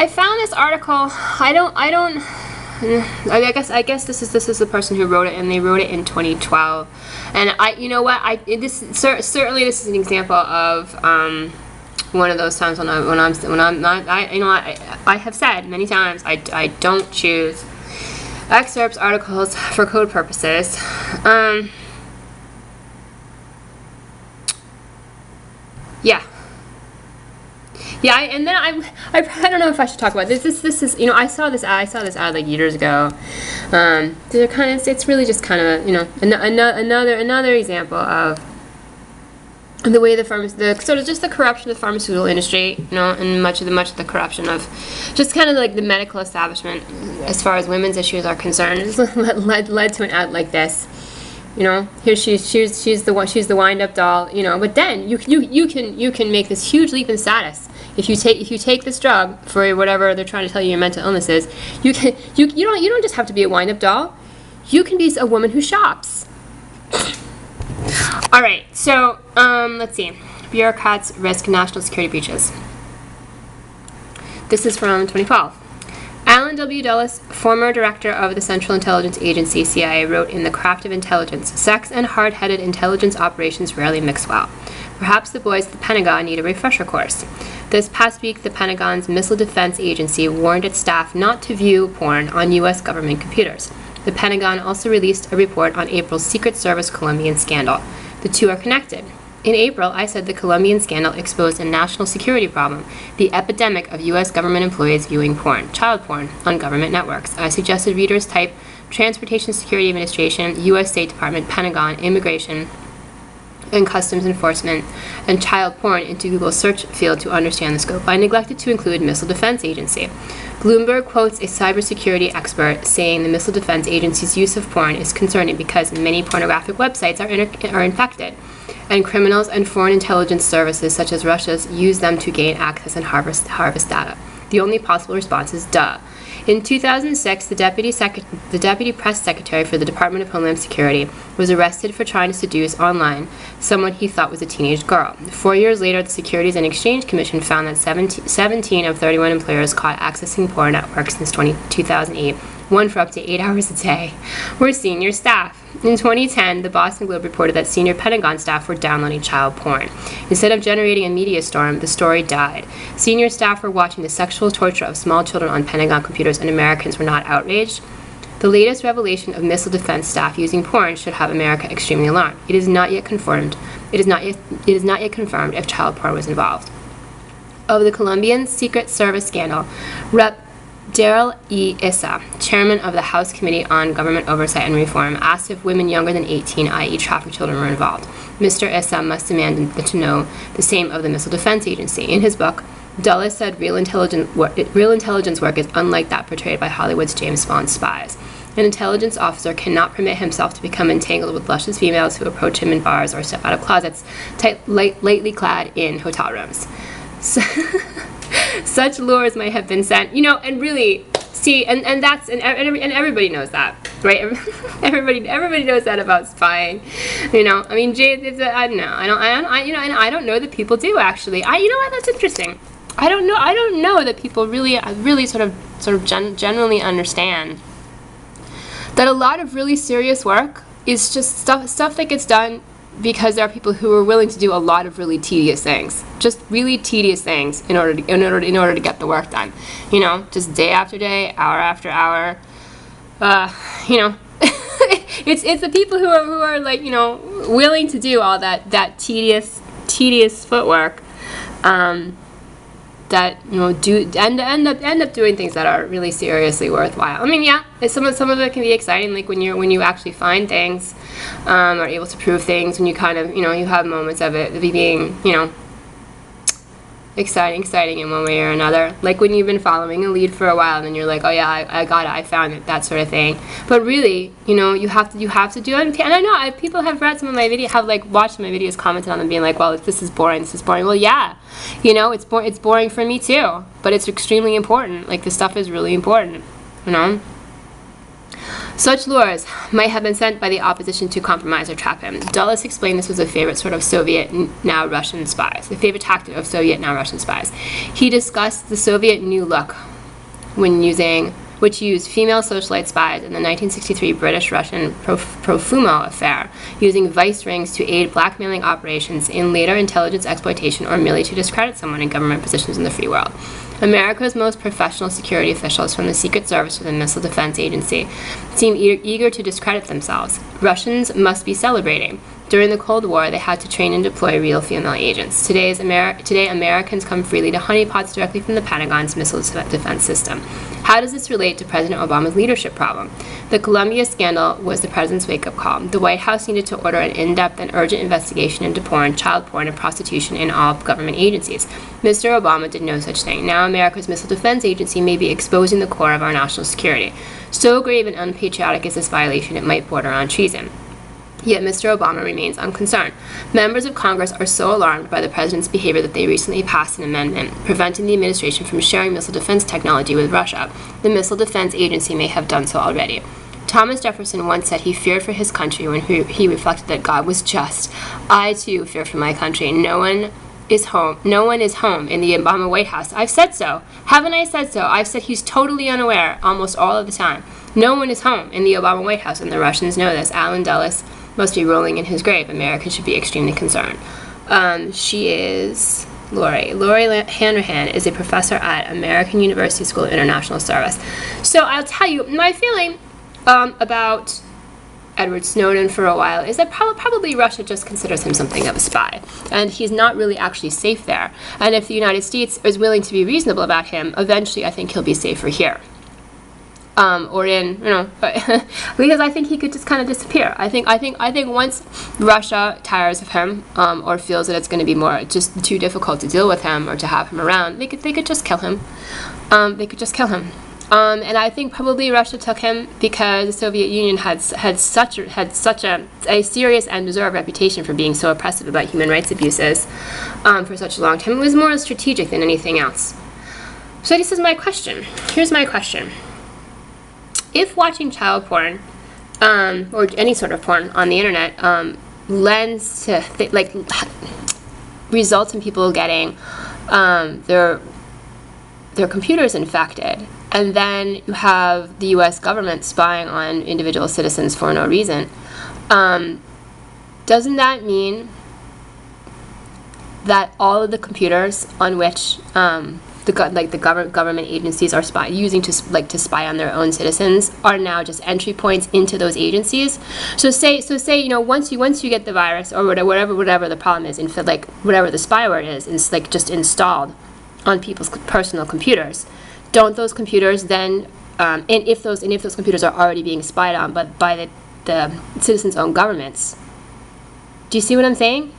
I found this article. I guess this is the person who wrote it, and they wrote it in 2012. And certainly this is an example of one of those times when I'm not, I have said many times I don't choose excerpts, articles for code purposes. Yeah, and then I don't know if I should talk about this. This is, I saw this ad like years ago. They're kind of, it's really just kind of, another example of the way the corruption of the pharmaceutical industry, and much of the corruption of just kind of like the medical establishment as far as women's issues are concerned, led to an ad like this. Here she's the wind-up doll. But then you can make this huge leap in status if you take this drug for whatever they're trying to tell you your mental illness is. You don't just have to be a wind-up doll. You can be a woman who shops. All right, so let's see. Bureaucrats risk national security breaches. This is from 2012. Alan W. Dulles, former director of the Central Intelligence Agency, CIA, wrote in The Craft of Intelligence, "Sex and hard-headed intelligence operations rarely mix well. Perhaps the boys at the Pentagon need a refresher course." This past week, the Pentagon's Missile Defense Agency warned its staff not to view porn on U.S. government computers. The Pentagon also released a report on April's Secret Service Colombian scandal. The two are connected. In April, I said the Colombian scandal exposed a national security problem, the epidemic of U.S. government employees viewing porn, child porn, on government networks. I suggested readers type Transportation Security Administration, U.S. State Department, Pentagon, Immigration and Customs Enforcement, and child porn into Google's search field to understand the scope. I neglected to include Missile Defense Agency. Bloomberg quotes a cybersecurity expert saying the Missile Defense Agency's use of porn is concerning because many pornographic websites are infected, and criminals and foreign intelligence services such as Russia's use them to gain access and harvest data. The only possible response is duh. In 2006, the deputy press secretary for the Department of Homeland Security was arrested for trying to seduce online someone he thought was a teenage girl. 4 years later, the Securities and Exchange Commission found that 17 of 31 employers caught accessing porn networks since 2008, one for up to 8 hours a day, were senior staff. In 2010, the Boston Globe reported that senior Pentagon staff were downloading child porn. Instead of generating a media storm, the story died. Senior staff were watching the sexual torture of small children on Pentagon computers, and Americans were not outraged. The latest revelation of missile defense staff using porn should have America extremely alarmed. It is not yet confirmed. It is not yet confirmed if child porn was involved. Of the Colombian Secret Service scandal, Rep. Daryl E. Issa, chairman of the House Committee on Government Oversight and Reform, asked if women younger than 18, i.e. trafficked children, were involved. Mr. Issa must demand to know the same of the Missile Defense Agency. In his book, Dulles said real intelligence work is unlike that portrayed by Hollywood's James Bond spies. An intelligence officer cannot permit himself to become entangled with luscious females who approach him in bars or step out of closets, lightly clad in hotel rooms. Such lures might have been sent, and really, see, and everybody knows that, right? Everybody knows that about spying, I mean, I don't know, and I don't know that people do actually. That's interesting. I don't know that people really sort of generally understand that a lot of really serious work is just stuff that gets done because there are people who are willing to do a lot of really tedious things, just really tedious things in order to get the work done, just day after day, hour after hour, it's the people who are like, willing to do all that tedious footwork, that do end up doing things that are really seriously worthwhile. I mean, yeah, some of it can be exciting, like when you actually find things, are able to prove things, when you kind of you have moments of it being exciting in one way or another, like when you've been following a lead for a while and then you're like, oh yeah, I got it, I found it, that sort of thing. But really, you have to do it. And I know people have read some of my videos, have like watched my videos, commented on them, being like, well, this is boring. Well, yeah, it's boring for me too, but it's extremely important. Like, this stuff is really important, Such lures might have been sent by the opposition to compromise or trap him. Dulles explained this was a favorite sort of Soviet, now Russian spies, the favorite tactic of Soviet, now Russian spies. He discussed the Soviet new look, which used female socialite spies in the 1963 British-Russian Profumo affair, using vice rings to aid blackmailing operations in later intelligence exploitation or merely to discredit someone in government positions in the free world. America's most professional security officials, from the Secret Service to the Missile Defense Agency, seem eager to discredit themselves. Russians must be celebrating. During the Cold War, they had to train and deploy real female agents. Today, Americans come freely to honeypots directly from the Pentagon's missile defense system. How does this relate to President Obama's leadership problem? The Columbia scandal was the president's wake-up call. The White House needed to order an in-depth and urgent investigation into porn, child porn, and prostitution in all government agencies. Mr. Obama did no such thing. Now America's Missile Defense Agency may be exposing the core of our national security. So grave and unpatriotic is this violation, it might border on treason. Yet Mr. Obama remains unconcerned. Members of Congress are so alarmed by the president's behavior that they recently passed an amendment preventing the administration from sharing missile defense technology with Russia. The Missile Defense Agency may have done so already. Thomas Jefferson once said he feared for his country when he reflected that God was just. I, too, fear for my country. No one is home in the Obama White House. I've said so. Haven't I said so? I've said he's totally unaware almost all of the time. No one is home in the Obama White House, and the Russians know this. Alan Dulles must be rolling in his grave. Americans should be extremely concerned. She is Lori. Lori Handrahan is a professor at American University School of International Service. So I'll tell you, my feeling about Edward Snowden for a while is that probably Russia just considers him something of a spy, and he's not really actually safe there. And if the United States is willing to be reasonable about him, eventually I think he'll be safer here. Or in, because I think he could just kind of disappear. I think once Russia tires of him, or feels that it's going to be just too difficult to deal with him or to have him around, they could just kill him. And I think probably Russia took him because the Soviet Union had such a serious and deserved reputation for being so oppressive about human rights abuses for such a long time. It was more strategic than anything else. So this is my question. Here's my question. If watching child porn, or any sort of porn on the internet, lends to results in people getting their computers infected, and then you have the U.S. government spying on individual citizens for no reason, doesn't that mean that all of the computers on which the government agencies are using to spy on their own citizens are now just entry points into those agencies? So say once you get the virus or whatever the problem is, whatever the spyware is, it's just installed on people's personal computers. Don't those computers then, and if those computers are already being spied on by the citizens' own governments? Do you see what I'm saying?